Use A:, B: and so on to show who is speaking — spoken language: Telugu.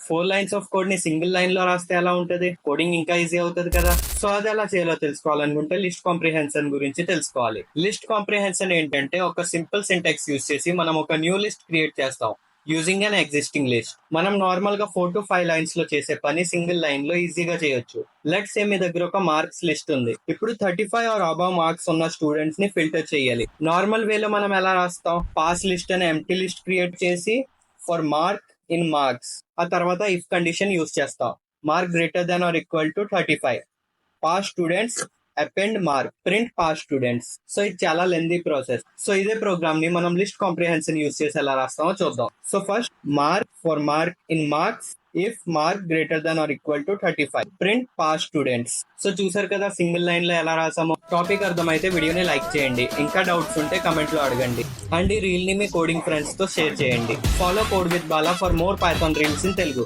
A: 4 లైన్స్ ఆఫ్ కోడ్ ని సింగిల్ లైన్ లో రాస్తే ఎలా ఉంటది? కోడింగ్ ఇంకా ఈజీ అవుతుంది కదా. సో అది ఎలా చేయాలో తెలుసుకోవాలనుకుంటే లిస్ట్ కాంప్రిహెన్షన్ గురించి తెలుసుకోవాలి. లిస్ట్ కాంప్రిహెన్షన్ ఏంటంటే ఒక సింపుల్ సింటాక్స్ యూజ్ చేసి మనం ఒక న్యూ లిస్ట్ క్రియేట్ చేస్తాం యూజింగ్ అన్ ఎగ్జిస్టింగ్ లిస్ట్. మనం నార్మల్ గా 4 to 5 లైన్స్ లో చేసే పని సింగిల్ లైన్ లో ఈజీగా చేయొచ్చు. లెట్స్ సే మీ దగ్గర ఒక మార్క్స్ లిస్ట్ ఉంది. ఇప్పుడు 35 ఆర్ అబవ్ మార్క్స్ ఉన్న స్టూడెంట్స్ ని ఫిల్టర్ చేయాలి. నార్మల్ వేలో మనం ఎలా రాస్తాం? పాస్ లిస్ట్ అనే ఎంప్టీ లిస్ట్ క్రియేట్ చేసి ఫర్ మార్క్ ఇన్ మార్క్స్, ఆ తర్వాత ఇఫ్ కండిషన్ యూజ్ చేస్తాం. Mark greater than or equal to 35, pass students, append mark, print pass students. So ఇది చాలా లెందీ ప్రాసెస్. సో ఇదే ప్రోగ్రామ్ ని మనం లిస్ట్ కాంప్రిహెన్షన్ యూజ్ చేసి ఎలా రాస్తామో చూద్దాం. So first mark for mark in marks if mark greater than or equal to 35, print pass students. So చూసారు కదా సింగిల్ లైన్ లో ఎలా రాసామో. టాపిక్ అర్థమైతే వీడియోని లైక్ చేయండి. ఇంకా డౌట్స్ ఉంటే కమెంట్ లో అడగండి. అండ్ ఈ రీల్ ని మీ కోడింగ్ ఫ్రెండ్స్ తో షేర్ చేయండి. Follow code with Bala for more Python reels in Telugu.